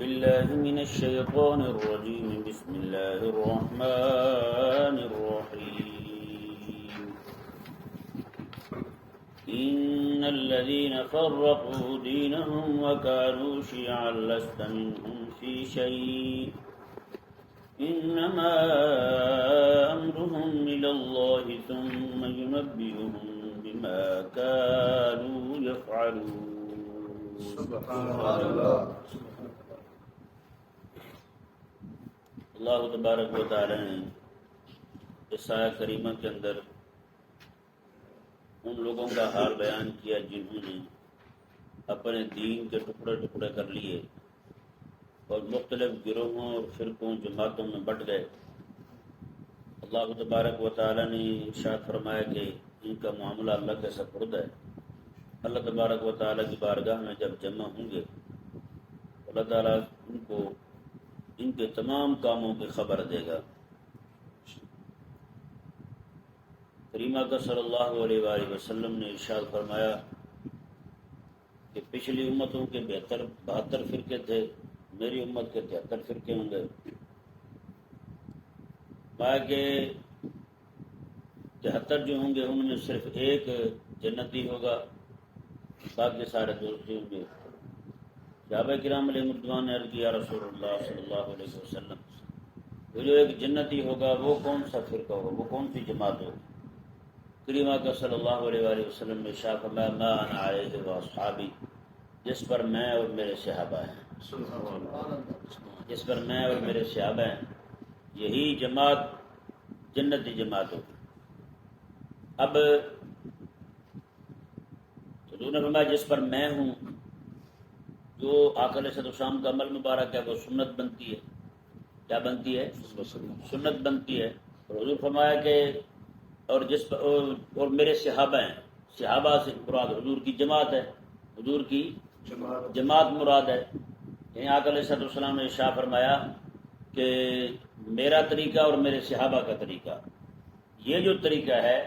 بالله من الشيطان الرجيم. بسم الله الرحمن الرحيم. إن الذين فرقوا دينهم وكانوا شيعا لست منهم في شيء إنما أمرهم إلى الله ثم ينبئهم بما كانوا يفعلون. سبحان اللہ. اللہ تبارک و تعالی نے اس آیت کریمہ کے اندر ان لوگوں کا حال بیان کیا جنہوں نے اپنے دین کے ٹکڑے ٹکڑے کر لیے اور مختلف گروہوں اور فرقوں جماعتوں میں بٹ گئے. اللہ تبارک و تعالی نے ارشاد فرمایا کہ ان کا معاملہ اللہ کے سپرد ہے. اللہ تبارک و تعالی کی بارگاہ میں جب جمع ہوں گے اللہ تعالیٰ ان کو ان کے تمام کاموں کی خبر دے گا. کریمہ کا صلی اللہ علیہ وآلہ وسلم نے ارشاد فرمایا کہ پچھلی امتوں کے 72 فرقے تھے، میری امت کے 73 فرقے ہوں گے. پایا کہ 73 جو ہوں گے ان میں صرف ایک جنتی ہوگا، باقی سارے دوستی ہوں گے. صحابہ کرام علیہ رضوان نے عرض کیا یا رسول اللہ صلی اللہ علیہ وسلم، وہ جو ایک جنتی ہوگا وہ کون سا فرقہ ہوگا، وہ کون سی جماعت ہوگی؟ کریمہ کا صلی اللہ علیہ وآلہ وسلم نے ارشاد فرمایا ما انا علیہ واصحابی، جس پر میں اور میرے صحابہ ہیں، جس پر میں اور میرے صحابہ ہیں یہی جماعت جنتی جماعت ہوگی. اب حضور نے فرمایا جس پر میں ہوں، جو آقا علیہ السلام کا عمل مبارک ہے وہ سنت بنتی ہے. کیا بنتی ہے؟ سنت بنتی ہے. اور حضور فرمایا کہ اور جس پر اور میرے صحابہ ہیں، صحابہ سے مراد حضور کی جماعت ہے، حضور کی جماعت مراد ہے. یہیں آقا علیہ السلام نے ارشاد فرمایا کہ میرا طریقہ اور میرے صحابہ کا طریقہ، یہ جو طریقہ ہے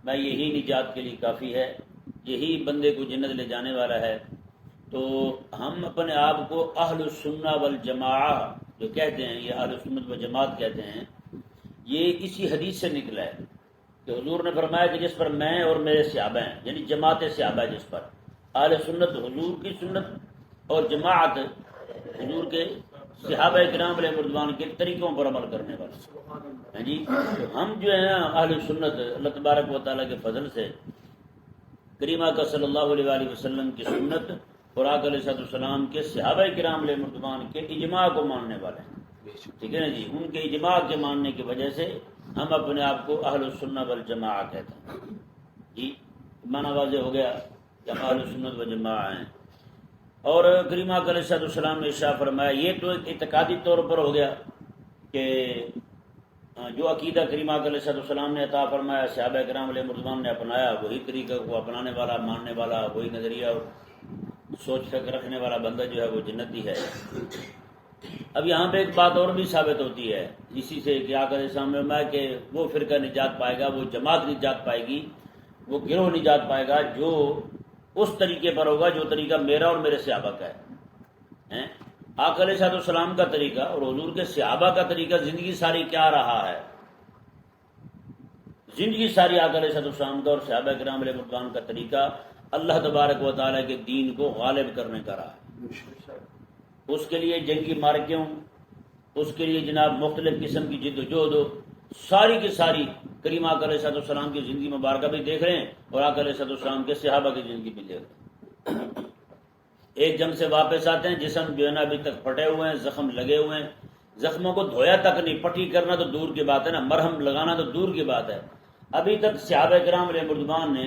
میں یہی نجات کے لیے کافی ہے، یہی بندے کو جنت لے جانے والا ہے. تو ہم اپنے آپ کو اہل السنہ والجماعہ جو کہتے ہیں، یہ اہل سنت و جماعت کہتے ہیں، یہ اسی حدیث سے نکلا ہے کہ حضور نے فرمایا کہ جس پر میں اور میرے صحابہ ہیں، یعنی جماعت صحابہ جس پر. اہل سنت حضور کی سنت اور جماعت حضور کے صحابہ کرام علیہ رضوان کے طریقوں پر عمل کرنے والے ہیں. جی ہم جو ہیں اہل سنت اللہ تبارک و تعالیٰ کے فضل سے کریمہ کا صلی اللہ علیہ وآلہ وسلم کی سنت اور آقا علیہ السلام کے صحابہ کرام علیہ رضوان کے اجماع کو ماننے والے ہیں. ٹھیک ہے نا جی، ان کے اجماع کے ماننے کی وجہ سے ہم اپنے آپ کو اہل السنہ والجماعہ کہتے ہیں. جی معنی واضح ہو گیا کہ ہم اہل سنت والجماعہ ہیں. اور کریمہ علیہ السلام نے ارشاد فرمایا، یہ تو ایک اعتقادی طور پر ہو گیا کہ جو عقیدہ کریمہ علیہ السلام نے عطا فرمایا، صحابہ کرام علیہ رضوان نے اپنایا، وہی طریقہ کو اپنانے والا، ماننے والا، وہی نظریہ اور سوچ فکر رکھنے والا بندہ جو ہے وہ جنتی ہے. اب یہاں پہ ایک بات اور بھی ثابت ہوتی ہے اسی سے کہ آقا علیہ السلام نے فرمایا کہ وہ فرقہ نجات پائے گا، وہ جماعت نجات پائے گی، وہ گروہ نجات پائے گا جو اس طریقے پر ہوگا جو طریقہ میرا اور میرے صحابہ کا ہے. آقا علیہ السلام کا طریقہ اور حضور کے صحابہ کا طریقہ زندگی ساری کیا رہا ہے؟ زندگی ساری آقا علیہ السلام کا اور صحابہ کرام علیہ رضوان کا طریقہ اللہ تبارک و تعالیٰ کے دین کو غالب کرنے کا رہا ہے. اس کے لیے جنگی مارکیوں، اس کے لیے جناب مختلف قسم کی جد و جہد ہو، ساری کی ساری کریم آقا علیہ السلام کی زندگی مبارکہ بھی دیکھ رہے ہیں اور آقا علیہ السلام کے صحابہ کی زندگی بھی دیکھ رہے ہیں. ایک جنگ سے واپس آتے ہیں، جسم جو ہے نا ابھی تک پھٹے ہوئے ہیں، زخم لگے ہوئے ہیں، زخموں کو دھویا تک نہیں، پٹی کرنا تو دور کی بات ہے نا، مرہم لگانا تو دور کی بات ہے. ابھی تک صحابہ کرام علیہ رضوان نے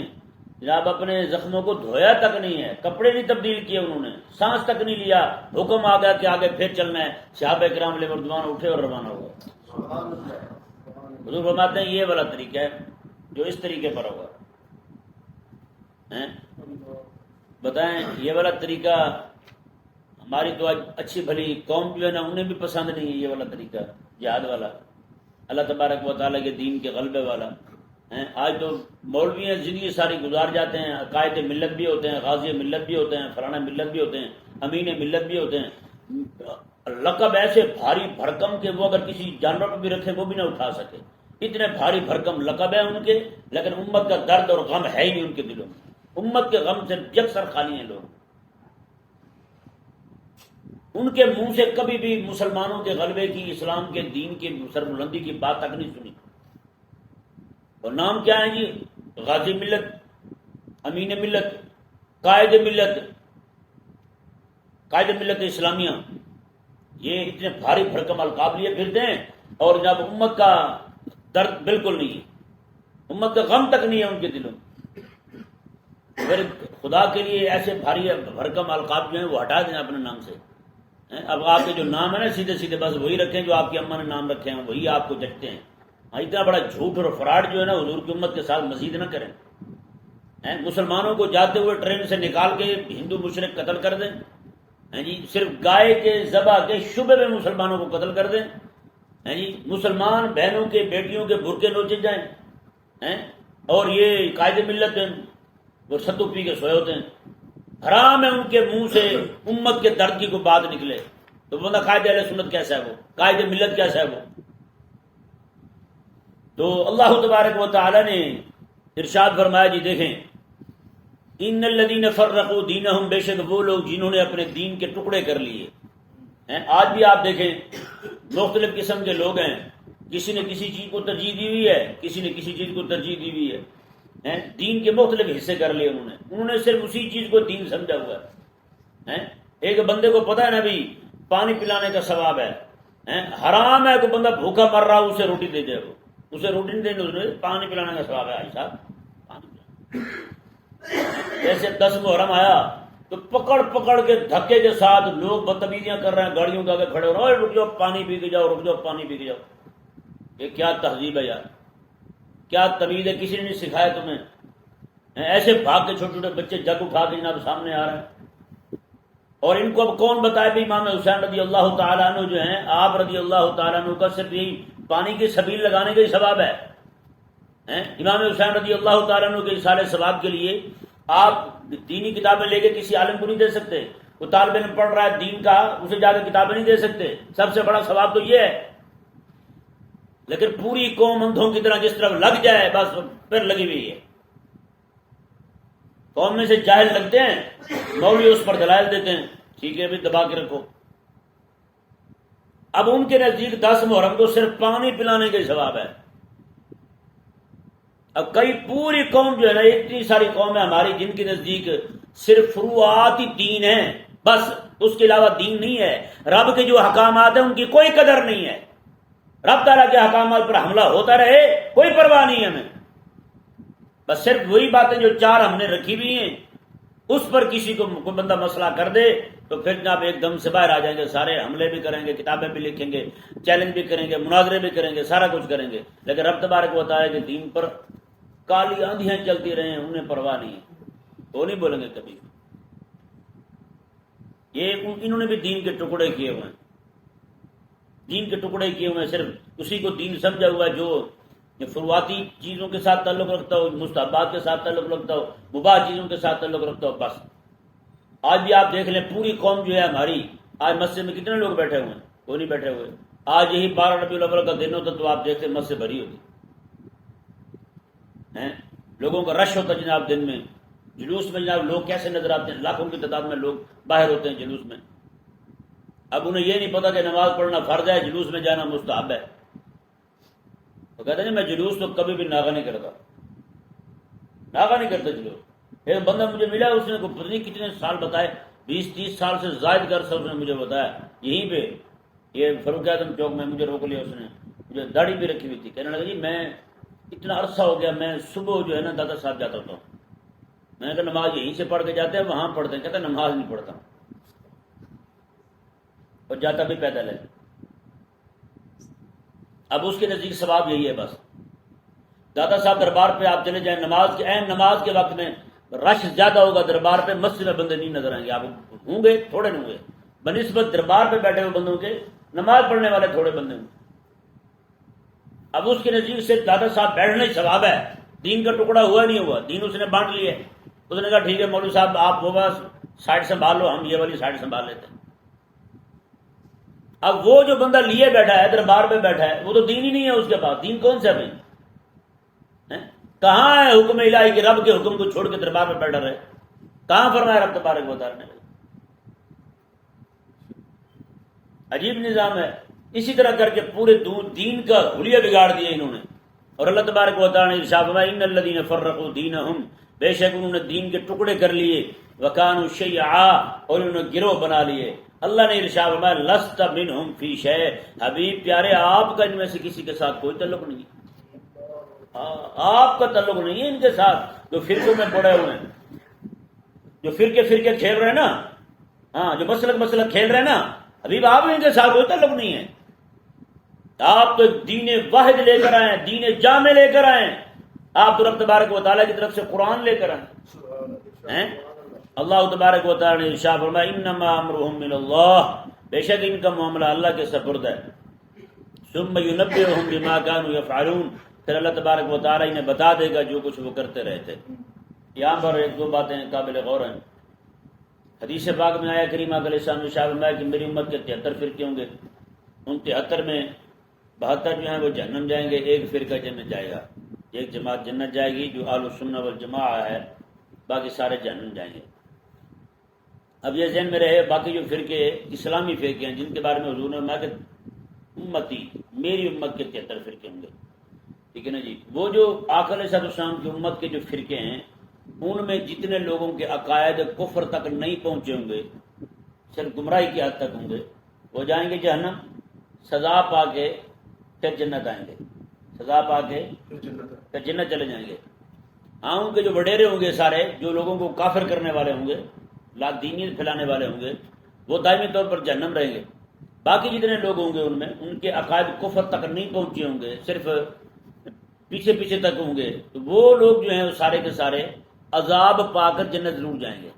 جناب اپنے زخموں کو دھویا تک نہیں ہے، کپڑے نہیں تبدیل کیے، انہوں نے سانس تک نہیں لیا، حکم آ گیا کہ آگے پھر چلنا ہے. صحابہ کرام علیہ رضوان اٹھے اور روانہ ہوا. حضور فرماتے ہیں یہ والا طریقہ ہے جو اس طریقے پر ہوگا. بتائیں یہ والا طریقہ ہماری تو اچھی بھلی قوم جو ہے نا انہیں بھی پسند نہیں ہے، یہ والا طریقہ جہاد والا، اللہ تبارک و تعالیٰ کے دین کے غلبے والا. آج تو مولوی ہیں زندگی ساری گزار جاتے ہیں، قائد ملت بھی ہوتے ہیں، غازی ملت بھی ہوتے ہیں، فلانا ملت بھی ہوتے ہیں، امین ملت بھی ہوتے ہیں، لقب ایسے بھاری بھرکم کہ وہ اگر کسی جانور پہ بھی رکھے وہ بھی نہ اٹھا سکے، اتنے بھاری بھرکم لقب ہیں ان کے، لیکن امت کا درد اور غم ہے ہی نہیں ان کے دلوں میں، امت کے غم سے یکسر خالی ہیں لوگ۔ ان کے منہ سے کبھی بھی مسلمانوں کے غلبے کی، اسلام کے دین کی سربلندی کی بات تک نہیں سنی۔ اور نام کیا ہے جی؟ غازی ملت، امین ملت، قائد ملت، قائد ملت اسلامیہ، یہ اتنے بھاری بھرکم القاب لیے پھرتے ہیں، اور جب امت کا درد بالکل نہیں ہے، امت کا غم تک نہیں ہے ان کے دلوں میں۔ پھر خدا کے لیے ایسے بھاری بھرکم القاب جو ہیں وہ ہٹا دیں اپنے نام سے۔ اب آپ کے جو نام ہے نا سیدھے سیدھے بس وہی رکھیں جو آپ کی اماں نے نام رکھے ہیں، وہی آپ کو جچتے ہیں۔ اتنا بڑا جھوٹ اور فراڈ جو ہے نا حضور کی امت کے ساتھ مزید نہ کریں۔ مسلمانوں کو جاتے ہوئے ٹرین سے نکال کے ہندو مشرک قتل کر دیں، جی صرف گائے کے ذبح کے شبے میں مسلمانوں کو قتل کر دیں، جی مسلمان بہنوں کے بیٹیوں کے برقعے نوچے جائیں، اور یہ قائد ملت ہیں وہ ستو پی کے سوئے ہوتے ہیں۔ حرام ہے ان کے منہ سے امت کے درد کی کوئی بات نکلے تو بندہ قائد اہل سنت کیسا ہے وہ، قائد ملت کیسا ہے وہ؟ تو اللہ تبارک و تعالی نے ارشاد فرمایا جی دیکھیں، ان الذین فرقوا دینہم، بے شک وہ لوگ جنہوں نے اپنے دین کے ٹکڑے کر لیے۔ آج بھی آپ دیکھیں مختلف قسم کے لوگ ہیں، کسی نے کسی چیز کو ترجیح دی ہوئی ہے، کسی نے کسی چیز کو ترجیح دی ہوئی ہے، دین کے مختلف حصے کر لیے انہوں نے صرف اسی چیز کو دین سمجھا ہوا ہے۔ ایک بندے کو پتا ہے نا بھی پانی پلانے کا ثواب ہے، حرام ہے کوئی بندہ بھوکا مر رہا اسے روٹی دے دے، وہ اسے روٹی نہیں دے، پانی پلانے کا ثواب ہے آج صاحب پانی پلانا۔ جیسے 10 محرم آیا تو پکڑ پکڑ کے دھکے کے ساتھ لوگ بدتمیزیاں کر رہے ہیں، گاڑیوں کے آگے کھڑے ہو رہے ہیں، رک جاؤ پانی پی کے جاؤ، رک جاؤ پانی پی کے جاؤ۔ یہ کیا تہذیب ہے یار، کیا تمیز ہے؟ کسی نے نہیں سکھایا تمہیں؟ ایسے بھاگ کے چھوٹے چھوٹے بچے جگ اٹھا کے جناب سامنے آ رہے ہیں، اور ان کو اب کون بتائے بھی امام حسین رضی اللہ تعالیٰ عنہ جو ہیں، آپ رضی اللہ تعالیٰ عنہ کا صرف یہی پانی کی سبیل لگانے کا ہی ثواب ہے۔ امام حسین رضی اللہ تعالیٰ عنہ کے سارے ثواب کے لیے آپ دینی کتابیں لے کے کسی عالم کو نہیں دے سکتے، وہ طالب علم پڑھ رہا ہے دین کا، اسے جا کے کتابیں نہیں دے سکتے، سب سے بڑا ثواب تو یہ ہے۔ لیکن پوری قوم اندھوں کی طرح جس طرح لگ جائے بس پھر لگی ہوئی ہے۔ قوم میں سے جاہل لگتے ہیں، مولوی اس پر دلائل دیتے ہیں، ٹھیک ہے بھی دبا کے رکھو۔ اب ان کے نزدیک 10 محرم کو صرف پانی پلانے کا ثواب ہے۔ اب کئی پوری قوم جو ہے نا، اتنی ساری قوم ہے ہماری جن کے نزدیک صرف فروعاتی دین ہے، بس اس کے علاوہ دین نہیں ہے۔ رب کے جو احکامات ہیں ان کی کوئی قدر نہیں ہے، رب تعالیٰ کے احکامات پر حملہ ہوتا رہے کوئی پرواہ نہیں ہے ہمیں، بس صرف وہی باتیں جو 4 ہم نے رکھی ہوئی ہیں اس پر کسی کو کوئی بندہ مسئلہ کر دے تو پھر جناب ایک دم سے باہر آ جائیں گے، سارے حملے بھی کریں گے، کتابیں بھی لکھیں گے، چیلنج بھی کریں گے، مناظرے بھی کریں گے، سارا کچھ کریں گے، لیکن رب تبارک و تعالیٰ کے دین پر کالی آندیاں چلتی رہیں انہیں پرواہ نہیں ہے، وہ نہیں بولیں گے کبھی۔ یہ انہوں نے بھی دین کے ٹکڑے کیے ہوئے ہیں، دین کے ٹکڑے کیے ہوئے ہیں، صرف اسی کو دین سمجھا ہوا ہے جو فروعاتی چیزوں کے ساتھ تعلق رکھتا ہو، مستحبات کے ساتھ تعلق رکھتا ہو، مباح چیزوں کے ساتھ تعلق رکھتا ہو، بس۔ آج بھی آپ دیکھ لیں پوری قوم جو ہے ہماری، آج مسجد میں کتنے لوگ بیٹھے ہوئے ہیں؟ کوئی نہیں بیٹھے ہوئے۔ آج یہی 12 ربیع الاول کا دن ہوتا تو آپ دیکھتے مسجد بھری ہوتی، لوگوں کا رش ہوتا جناب دن میں، جلوس میں جناب لوگ کیسے نظر آتے ہیں، لاکھوں کی تعداد میں لوگ باہر ہوتے ہیں جلوس میں۔ اب انہیں یہ نہیں پتا کہ نماز پڑھنا فرض ہے، جلوس میں جانا مستحب ہے۔ وہ کہتے ہیں میں جلوس تو کبھی بھی ناغہ نہیں کرتا، ناغہ نہیں کرتا جلوس۔ ایک بندہ مجھے ملا، اس نے پتہ نہیں کتنے سال بتائے، 20-30 سال سے زائد کر سب نے مجھے بتایا، یہیں پہ یہ فاروق اعظم چوک میں مجھے روک لیا اس نے، مجھے داڑھی بھی رکھی ہوئی تھی، کہنے لگا جی میں اتنا عرصہ ہو گیا میں صبح جو ہے نا دادا صاحب جاتا ہوتا ہوں، میں نے کہا نماز یہیں سے پڑھ کے جاتے ہیں وہاں پڑھتے ہیں؟ کہتا نماز نہیں پڑھتا اور جاتا بھی پیدل ہے۔ اب اس کے نزدیک ثواب یہی ہے، بس دادا صاحب دربار پہ آپ چلے جائیں، نماز کے عین نماز کے وقت میں رش زیادہ ہوگا دربار پہ، مسجد میں بندے نہیں نظر آئیں گے، آپ ہوں گے تھوڑے نہیں ہوں گے، بنسبت دربار پہ بیٹھے ہوئے بندوں کے نماز پڑھنے والے تھوڑے بندے ہوں گے۔ اب اس کے نزدیک سے دادا صاحب بیٹھنا ہی ثواب ہے، دین کا ٹکڑا ہوا نہیں ہوا، دین اس نے بانٹ لیا ہے۔ اس نے کہا ٹھیک ہے مولوی صاحب آپ وہ بس سائڈ سنبھال لو، ہم یہ والی سائڈ سنبھال لیتے ہیں۔ اب وہ جو بندہ لیے بیٹھا ہے دربار پہ بیٹھا ہے وہ تو دین ہی نہیں ہے اس کے پاس، دین کون سا بھائی؟ کہاں ہے حکم الہی کہ رب کے حکم کو چھوڑ کے دربار پہ بیٹھا رہے؟ کہاں فرمایا رب تبارک و تعالی نے؟ عجیب نظام ہے۔ اسی طرح کر کے پورے دین کا حلیہ بگاڑ دیا انہوں نے۔ اور اللہ تبارک و تعالی نے ارشاد فرمایا ان الذین فرقوا دینہم، بے شک انہوں نے دین کے ٹکڑے کر لیے، وکانوا شیعا، اور انہوں نے گروہ بنا لیے۔ اللہ نے ارشاد فرمایا لست منہم فی شیء، حبیب پیارے آپ کا ان میں سے کسی کے ساتھ کوئی تعلق نہیں، آپ کا تعلق نہیں ہے ان کے ساتھ جو فرقوں میں پڑے ہوئے ہیں، جو فرقے کھیل رہے ہیں نا، ہاں جو مسلک کھیل رہے ہیں نا، حبیب آپ ان کے ساتھ کوئی تعلق نہیں ہے۔ آپ تو دین واحد لے کر آئے، دین جامع لے کر آئے، آپ تو رب تبارک و تعالیٰ کی طرف سے قرآن لے کر آئے۔ اللہ تبارک و تعالیٰ نے ارشاد فرمایا انما امرهم من اللہ، بے شک ان کا معاملہ اللہ کے سپرد ہے۔ ثم ينبئهم بما كانوا يفعلون، پھر اللہ تبارک و تعالیٰ انہیں بتا دے گا جو کچھ وہ کرتے رہے تھے۔ یہاں پر ایک دو باتیں قابل غور ہیں۔ حدیث پاک میں آیا کریمہ علیہ السلام نے ارشاد فرمایا کہ میری امت کے 73 فرقے ہوں گے، ان 73 میں 72 جو ہیں وہ جہنم جائیں گے، ایک فرقہ جنت جائے گا، ایک جماعت جنت جائے گی جو اہل السنہ والجماعہ ہے، باقی سارے جہنم جائیں گے۔ اب یہ ذہن میں رہے باقی جو فرقے اسلامی فرقے ہیں جن کے بارے میں حضور نے فرمایا کہ امتی، میری امت کے 73 فرقے ہوں گے، ٹھیک ہے نا جی۔ وہ جو آقا علیہ السلام کی امت کے جو فرقے ہیں ان میں جتنے لوگوں کے عقائد کفر تک نہیں پہنچے ہوں گے، صرف گمراہی کی حد تک ہوں گے، وہ جائیں گے جہنم، سزا پا کے پھر جنت آئیں گے، سزا پا کے پھر جنت چلے جائیں گے۔ ہاں ان کے جو وڈیرے ہوں گے سارے، جو لوگوں کو کافر کرنے والے ہوں گے، لا دینیت پھیلانے والے ہوں گے، وہ دائمی طور پر جہنم رہیں گے۔ باقی جتنے لوگ ہوں گے ان میں ان کے عقائد کفر تک نہیں پہنچے ہوں گے، صرف پیچھے تک ہوں گے، تو وہ لوگ جو ہیں وہ سارے کے سارے عذاب پا کر جنت ضرور جائیں گے۔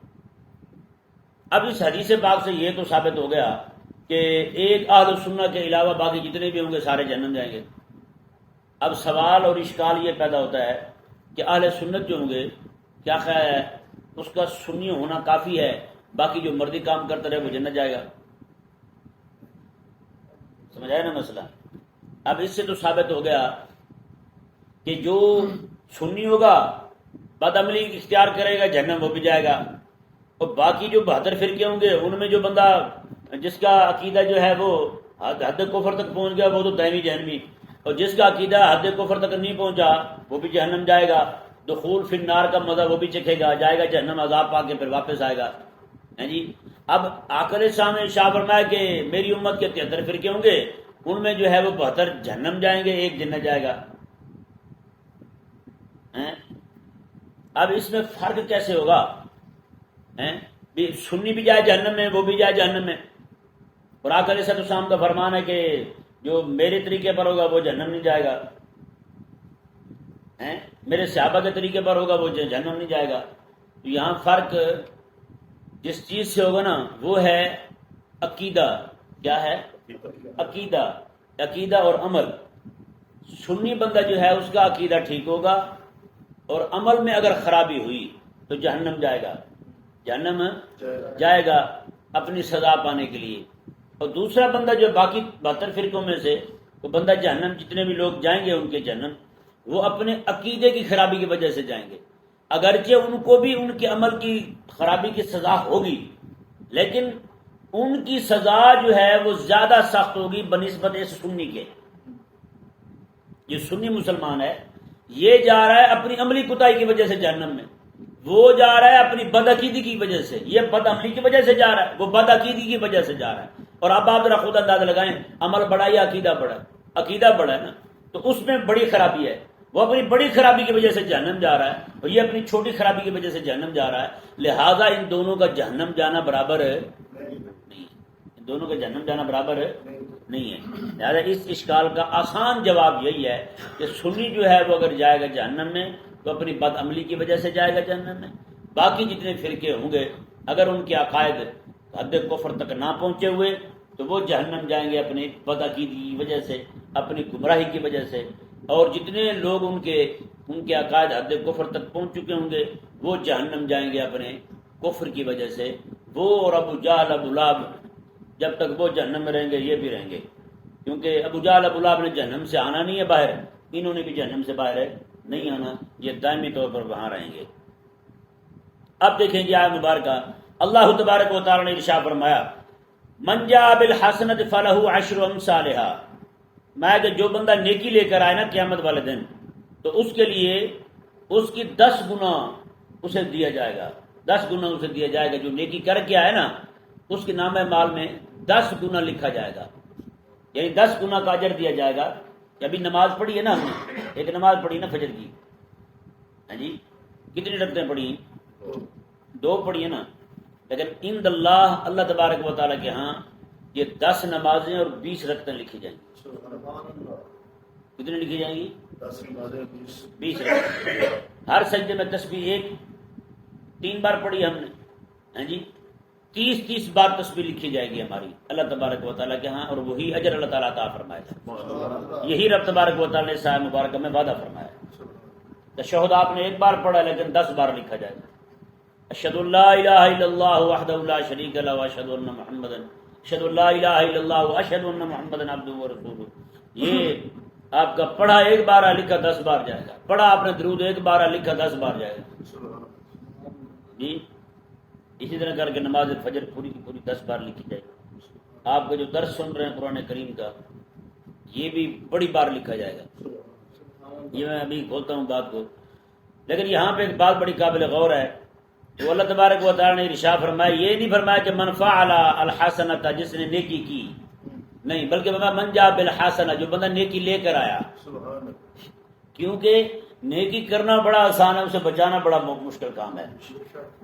اب اس حدیث پاک سے یہ تو ثابت ہو گیا کہ ایک اہل السنہ کے علاوہ باقی جتنے بھی ہوں گے سارے جہنم جائیں گے۔ اب سوال اور اشکال یہ پیدا ہوتا ہے کہ اہل سنت جو ہوں گے کیا خیال ہے اس کا سنی ہونا کافی ہے، باقی جو مرضی کام کرتا رہے وہ جنت جائے گا؟ سمجھ آیا نا مسئلہ؟ اب اس سے تو ثابت ہو گیا کہ جو سنی ہوگا بد عملی اختیار کرے گا جہنم وہ بھی جائے گا، اور باقی جو 72 فرقے ہوں گے ان میں جو بندہ جس کا عقیدہ جو ہے وہ حد کفر تک پہنچ گیا وہ تو دائمی جہنمی، اور جس کا عقیدہ حد کفر تک نہیں پہنچا وہ بھی جہنم جائے گا۔ دخول فی النار کا مزہ وہ بھی چکھے گا، جائے گا جہنم، عذاب پا کے پھر واپس آئے گا۔ جی اب آقا علیہ السلام نے شاہ فرمایا کہ میری امت کے 73 فرقے ہوں گے، ان میں جو ہے وہ 72 جہنم جائیں گے، ایک جنت جائے گا۔ اب اس میں فرق کیسے ہوگا؟ سنی بھی جائے جہنم میں، وہ بھی جائے جہنم میں، اور آقا علیہ السلام کا فرمان ہے کہ جو میرے طریقے پر ہوگا وہ جہنم نہیں جائے گا، میرے صحابہ کے طریقے پر ہوگا وہ جہنم نہیں جائے گا۔ تو یہاں فرق جس چیز سے ہوگا نا وہ ہے عقیدہ۔ کیا ہے؟ عقیدہ اور عمل۔ سنی بندہ جو ہے اس کا عقیدہ ٹھیک ہوگا اور عمل میں اگر خرابی ہوئی تو جہنم جائے گا، جہنم جائے گا اپنی سزا پانے کے لیے۔ اور دوسرا بندہ جو باقی 72 فرقوں میں سے وہ بندہ جہنم، جتنے بھی لوگ جائیں گے ان کے جہنم، وہ اپنے عقیدے کی خرابی کی وجہ سے جائیں گے، اگرچہ ان کو بھی ان کے عمل کی خرابی کی سزا ہوگی، لیکن ان کی سزا جو ہے وہ زیادہ سخت ہوگی بنسبت اس سنی کے۔ یہ سنی مسلمان ہے، یہ جا رہا ہے اپنی عملی کوتاہی کی وجہ سے جہنم میں، وہ جا رہا ہے اپنی بدعقیدگی کی وجہ سے، یہ بد عملی کی وجہ سے جا رہا ہے، وہ بدعقیدگی کی وجہ سے جا رہا ہے۔ اور اب آپ ذرا خود اندازہ لگائیں، عمل بڑا یا عقیدہ بڑا؟ عقیدہ بڑا ہے نا، تو اس میں بڑی خرابی ہے، وہ اپنی بڑی خرابی کی وجہ سے جہنم جا رہا ہے اور یہ اپنی چھوٹی خرابی کی وجہ سے جہنم جا رہا ہے، لہذا ان دونوں کا جہنم جانا برابر نہیں ہے، ان دونوں کا جہنم جانا برابر نہیں ہے۔ لہذا اس اشکال کا آسان جواب یہی ہے کہ سنی جو ہے وہ اگر جائے گا جہنم میں تو اپنی بد عملی کی وجہ سے جائے گا جہنم میں، باقی جتنے فرقے ہوں گے اگر ان کے عقائد حد کفر تک نہ پہنچے ہوئے تو وہ جہنم جائیں گے اپنی بدعقیدگی کی وجہ سے، اپنی گمراہی کی وجہ سے، اور جتنے لوگ ان کے عقائد حد کفر تک پہنچ چکے ہوں گے وہ جہنم جائیں گے اپنے کفر کی وجہ سے۔ وہ اور ابو جہل، ابو لہب جب تک وہ جہنم میں رہیں گے یہ بھی رہیں گے، کیونکہ ابو جہل ابو لہب نے جہنم سے آنا نہیں ہے باہر، انہوں نے بھی جہنم سے باہر ہے نہیں آنا، یہ دائمی طور پر وہاں رہیں گے۔ اب دیکھیں جی آیت مبارکہ، اللہ تبارک و تعالی نے ارشاد فرمایا من جاء بالحسنۃ فلہ عشر امثالھا، میں کہ جو بندہ نیکی لے کر آئے نا قیامت والے دن تو اس کے لیے اس کی 10 گنا اسے دیا جائے گا، 10 گنا اسے دیا جائے گا۔ جو نیکی کر کے آئے نا اس کے نام مال میں 10 گنا لکھا جائے گا، یعنی 10 گنا کا اجر دیا جائے گا۔ کہ ابھی نماز پڑھی ہے نا ہم نے، ایک نماز پڑھی نا فجر کی، ہاں جی کتنی رکعتیں پڑھی؟ 2 پڑھی ہے نا، لیکن عند اللہ اللہ تبارک و تعالیٰ کے ہاں یہ 10 نمازیں اور 20 رکعتیں لکھی جائیں گی۔ کتنی لکھی جائیں گی؟ 20 رکعتیں۔ ہر سجدے میں تسبیح 3 بار پڑھی ہم نے، ہاں جی 30 بار تسبیح لکھی جائے گی ہماری اللہ تبارک و تعالیٰ کے ہاں، اور وہی اجر اللہ تعالیٰ عطا فرمائے گا۔ یہی رب تبارک و تعالیٰ نے سایہ مبارکہ میں وعدہ فرمایا۔ تشہد آپ نے 1 بار پڑھا لیکن 10 بار لکھا جائے گا۔ اشہد ان لا الہ الا اللہ وحدہ لا شریک لہ واشہد ان محمدا اشہد ان لا الہ الا اللہ واشہد ان محمدا عبدہ ورسولہ، یہ آپ کا پڑھا 1 بار لکھا 10 بار جائے گا، پڑھا آپ نے درود 1 بار لکھا 10 بار جائے گا جی۔ اسی طرح کر کے نماز فجر پوری کی پوری 10 بار لکھی جائے گی۔ آپ کا جو درس سن رہے ہیں قرآن کریم کا یہ بھی بڑی بار لکھا جائے گا۔ یہ میں ابھی کھولتا ہوں بات کو، لیکن یہاں پہ ایک بات بڑی قابل غور ہے، تو اللہ تبارک و تعالی نے ارشاد فرمایا، یہ نہیں فرمایا کہ من فعل الحسنۃ جس نے نیکی کی، نہیں بلکہ فرمایا من جاء بالحسنہ جو بندہ نیکی لے کر آیا، کیونکہ نیکی کرنا بڑا آسان ہے، اسے بچانا بڑا مشکل کام ہے۔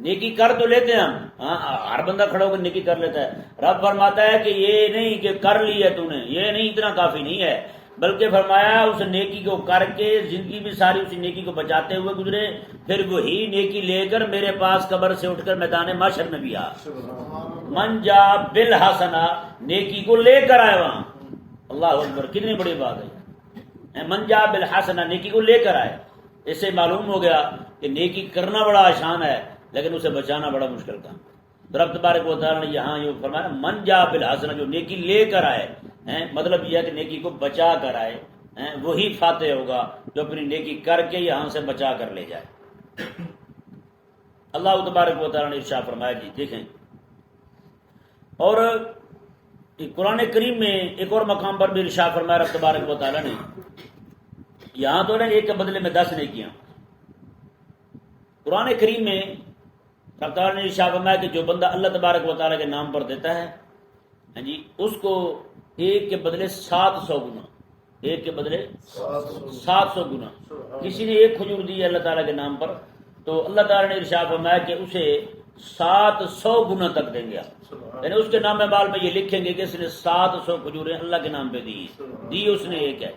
نیکی کر تو لیتے ہیں ہم، ہاں ہر بندہ کھڑا ہو کر نیکی کر لیتا ہے، رب فرماتا ہے کہ یہ نہیں کہ کر لی ہے تو نے، یہ نہیں اتنا کافی نہیں ہے، بلکہ فرمایا اس نیکی کو کر کے زندگی بھی ساری اسی نیکی کو بچاتے ہوئے گزرے، پھر وہی نیکی لے کر میرے پاس قبر سے اٹھ کر میدان محشر میں بھی آ۔ من جاء بالحسنہ نیکی کو لے کر آئے وہاں، اللہ اکبر کتنی بڑی بات ہے، من جاء بالحسنہ نیکی کو لے کر آئے۔ اس سے معلوم ہو گیا کہ نیکی کرنا بڑا آسان ہے لیکن اسے بچانا بڑا مشکل کام۔ رب تبارک و تعالیٰ نے یہاں یہ فرمایا من جاء بالحسنہ جو نیکی لے کر آئے، مطلب یہ ہے کہ نیکی کو بچا کر آئے، وہی فاتح ہوگا جو اپنی نیکی کر کے یہاں سے بچا کر لے جائے۔ اللہ تبارک و تعالیٰ نے ارشاد فرمایا جی دیکھیں، اور قرآن کریم میں ایک اور مقام پر بھی ارشاد فرمایا رب تبارک و تعالیٰ نے، یہاں تو ایک کے بدلے میں 10 نیکیاں۔ قرآن کریم میں رب تعالیٰ نے ارشاد فرمایا کہ جو بندہ اللہ تبارک و تعالیٰ کے نام پر دیتا ہے، ہاں جی اس کو 1 کے بدلے 700 گنا، 1 کے بدلے 700 گنا۔ کسی نے 1 کھجور دی ہے اللہ تعالیٰ کے نام پر تو اللہ تعالیٰ نے ارشاد فرمایا کہ اسے 700 گنا تک دیں گے، یعنی اس کے نام مال میں یہ لکھیں گے کہ اس نے 700 کھجوریں اللہ کے نام پہ دی اس نے 1 ہے۔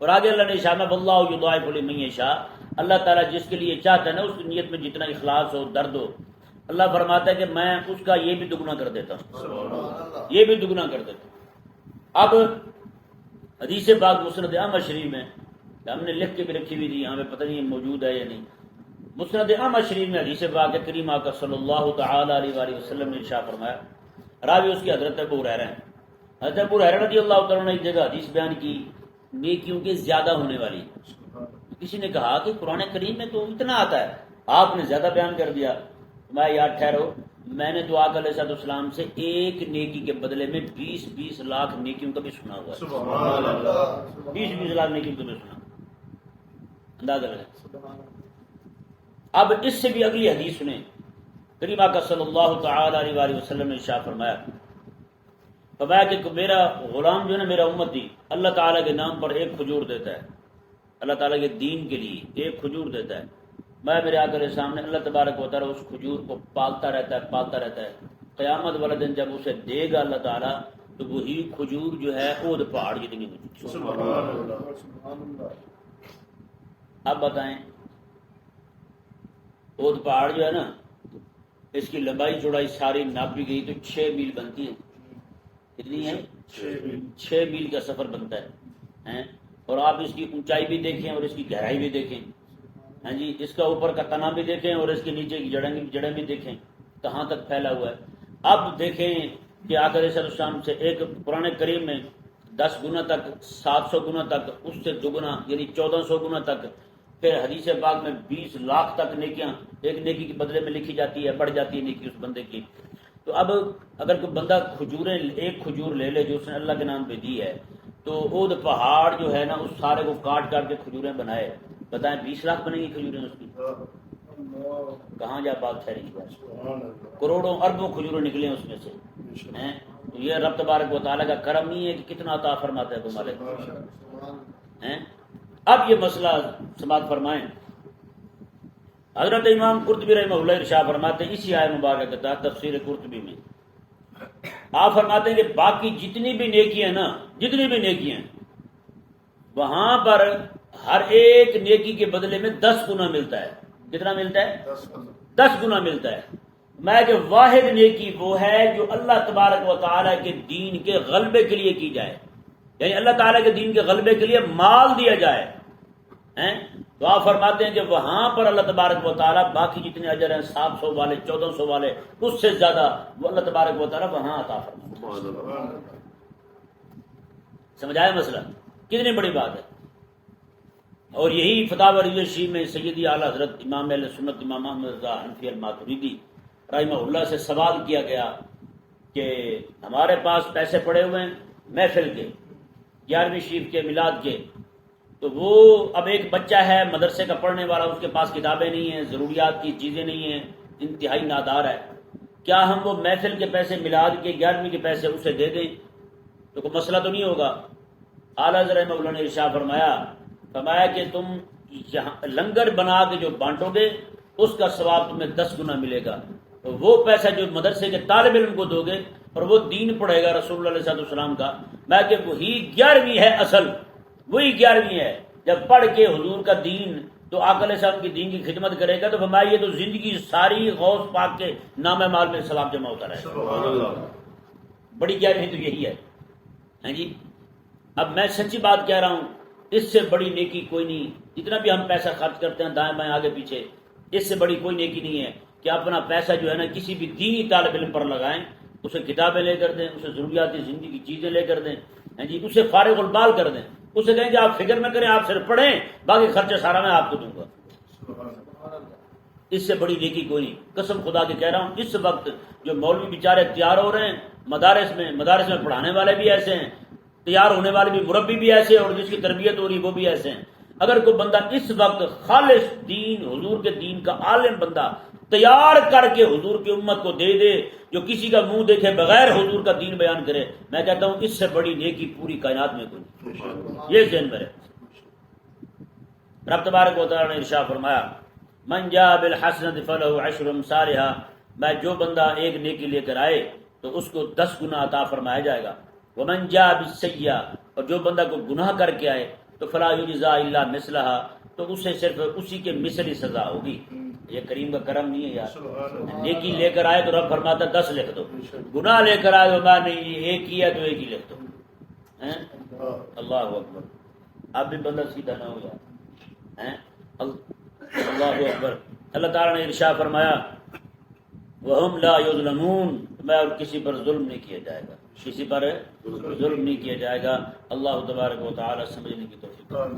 اور آگے اللہ نے ارشاد فرمایا واللہ یضاعف لمن یشاء، اللہ تعالیٰ جس کے لیے چاہتا ہے نا اس کی نیت میں جتنا اخلاص ہو درد ہو، اللہ فرماتا ہے کہ میں اس کا یہ بھی دگنا کر دیتا ہوں، یہ بھی دگنا کر دیتا ہوں۔ اب حدیث پاک مسند احمد شریف میں ہم نے لکھ کے بھی رکھی ہوئی تھی، یہاں پہ پتہ نہیں موجود ہے یا نہیں، مسند احمد شریف میں حدیث پاک کریمہ کا صلی اللہ تعالی علیہ وآلہ وسلم نے ارشاد فرمایا، راوی اس کی حضرت ابو ہریرہ ہیں، حضرت ابو ہریرہ رضی اللہ تعالیٰ نے ایک جگہ حدیث بیان کی نیکیوں کے زیادہ ہونے والی، کسی نے کہا کہ قرآن کریم میں تو اتنا آتا ہے آپ نے زیادہ بیان کر دیا۔ میں یاد ٹھہرو، میں نے تو آقا علیہ السلام سے 1 نیکی کے بدلے میں 20 لاکھ نیکیوں کا بھی سنا ہوا ہے، 20 لاکھ نیکیوں کا بھی سنا، اندازہ لگا۔ اب اس سے بھی اگلی حدیث سنیں، کریم آقا صلی اللہ تعالی علیہ وآلہ وسلم نے ارشاد فرمایا کہ میرا غلام جو ہے نا میرا امتی اللہ تعالیٰ کے نام پر 1 کھجور دیتا ہے، اللہ تعالیٰ کے دین کے لیے 1 کھجور دیتا ہے، میں میرے آقا کے سامنے اللہ تبارک و تعالیٰ اس کھجور کو پالتا رہتا ہے، قیامت والے دن جب اسے دے گا اللہ تعالیٰ تو وہی کھجور جو ہے اود پہاڑ جتنی ہوتی۔ اب بتائیں اود پہاڑ جو ہے نا اس کی لمبائی چوڑائی ساری ناپی گئی تو 6 میل بنتی ہے، کتنی ہے؟ 6 میل کا سفر بنتا ہے، اور آپ اس کی اونچائی بھی دیکھیں اور اس کی گہرائی بھی دیکھیں، ہاں جی اس کا اوپر کا تنا بھی دیکھیں اور اس کے نیچے کی جڑیں بھی دیکھیں کہاں تک پھیلا ہوا ہے۔ اب دیکھیں کہ آقا علیہ السلام سے ایک قرآن کریم میں 10 گنا تک، 700 گنا تک، اس سے دگنا یعنی 1400 گنا تک، پھر حدیث پاک میں 20 لاکھ تک نیکیاں ایک نیکی کے بدلے میں لکھی جاتی ہے، بڑھ جاتی ہے نیکی اس بندے کی۔ تو اب اگر کوئی بندہ کھجوریں ایک کھجور لے لے جو اس نے اللہ کے نام پہ دی ہے، تو اود پہاڑ جو ہے نا اس سارے کو کاٹ کاٹ کے کھجوریں بنائے، بتائیں 20 لاکھ بنے گی کھجوریں اس کی؟ کہاں جا بات ٹھہری ہے؟ کروڑوں اربوں کھجوریں نکلے اس میں سے ہیں۔ تو یہ رب تبارک و تعالیٰ کا کرم نہیں ہے کہ کتنا عطا فرماتا ہے تمہارے ہیں۔ اب یہ مسئلہ سماعت فرمائیں، حضرت امام قرطبی رحمہ اللہ ارشاد فرماتے ہیں اسی آیت مبارکہ کے تحت تفسیر قرطبی میں آپ فرماتے ہیں کہ باقی جتنی بھی نیکیاں نا، جتنی بھی نیکیاں وہاں پر ہر ایک نیکی کے بدلے میں 10 گنا ملتا ہے۔ کتنا ملتا ہے؟ 10 گنا ملتا ہے۔ میں کہ واحد نیکی وہ ہے جو اللہ تبارک و تعالیٰ کے دین کے غلبے کے لیے کی جائے، یعنی اللہ تعالیٰ کے دین کے غلبے کے لیے مال دیا جائے ہیں۔ تو آپ فرماتے ہیں کہ وہاں پر اللہ تبارک و تعالیٰ باقی جتنے اجر ہیں 700 والے 1400 والے اس سے زیادہ وہ اللہ تبارک و تعالیٰ وہاں عطا فرماتا ہے۔ سمجھایا مسئلہ؟ کتنی بڑی بات ہے۔ اور یہی فتاوی رضوی میں سیدی اعلیٰ حضرت امام اہل سنت امام احمد رضا حنفی الماتریدی رحمہ اللہ سے سوال کیا گیا کہ ہمارے پاس پیسے پڑے ہوئے ہیں محفل کے، 11ویں شریف کے، میلاد کے، تو وہ اب ایک بچہ ہے مدرسے کا پڑھنے والا، اس کے پاس کتابیں نہیں ہیں، ضروریات کی چیزیں نہیں ہیں، انتہائی نادار ہے، کیا ہم وہ محفل کے پیسے، میلاد کے 11ویں کے پیسے اسے دے دیں تو کوئی مسئلہ تو نہیں ہوگا؟ اعلیٰ حضرت رحمہ اللہ نے ارشاد فرمایا کہ تم یہاں لنگر بنا کے جو بانٹو گے اس کا ثواب تمہیں 10 گنا ملے گا، وہ پیسہ جو مدرسے کے طالب علم کو دو گے اور وہ دین پڑھے گا رسول اللہ علیہ السلام کا، میں کہ وہی 11ویں ہے، اصل وہی 11ویں ہے۔ جب پڑھ کے حضور کا دین تو آقا علیہ السلام کی دین کی خدمت کرے گا تو فرمایا یہ تو زندگی ساری غوث پاک کے نام مال میں ثواب جمع ہوتا رہے گا۔ بڑی 11ویں تو یہی ہے ہیں جی۔ اب میں سچی بات کہہ رہا ہوں، اس سے بڑی نیکی کوئی نہیں۔ جتنا بھی ہم پیسہ خرچ کرتے ہیں دائیں بائیں آگے پیچھے، اس سے بڑی کوئی نیکی نہیں ہے کہ اپنا پیسہ جو ہے نا کسی بھی دینی طالب علم پر لگائیں، اسے کتابیں لے کر دیں، اسے ضروریاتی زندگی کی چیزیں لے کر دیں ہیں جی، اسے فارغ البال کر دیں، اسے کہیں کہ آپ فکر نہ کریں، آپ صرف پڑھیں، باقی خرچہ سارا میں آپ کو دوں گا۔ اس سے بڑی نیکی کوئی نہیں۔ قسم خدا کی کہہ رہا ہوں، اس وقت جو مولوی بیچارے تیار ہو رہے ہیں مدارس میں پڑھانے والے بھی ایسے ہیں، تیار ہونے والے بھی مربی بھی ایسے ہیں، اور جس کی تربیت ہو رہی وہ بھی ایسے ہیں۔ اگر کوئی بندہ اس وقت خالص دین حضور کے دین کا عالم بندہ تیار کر کے حضور کی امت کو دے دے، جو کسی کا منہ دیکھے بغیر حضور کا دین بیان کرے، میں کہتا ہوں اس سے بڑی نیکی پوری کائنات میں کوئی نہیں۔ یہ ذہن میں رہے۔ رب تبارک و تعالی نے ارشاد فرمایا من جاء بالحسنۃ فلہ عشر امثالھا، میں جو بندہ ایک نیکی لے کر آئے تو اس کو 10 گنا عطا فرمایا جائے گا۔ ومن جاء بالسیئۃ، اور جو بندہ کو گناہ کر کے آئے تو فلا یجزا الا مثلھا، تو اسے صرف اسی کے مثلی سزا ہوگی۔ یہ کریم کا کرم نہیں ہے یار۔ نیکی لے کر آئے تو رب فرماتا 10 لکھ دو، گناہ لے کر آئے تو میں نہیں ایک کیا تو ایک ہی لکھ دو۔ اللہ اکبر، اب بھی بندہ سیدھا نہ ہو جائے۔ اللہ اکبر۔ اللہ تعالیٰ نے ارشاد فرمایا وَهُمْ لَا يُظْلَمُونَ، میں اور کسی پر ظلم نہیں کیا جائے گا، کسی پر ظلم نہیں کیا جائے گا۔ اللہ تبارک و تعالیٰ سمجھنے کی توفیق۔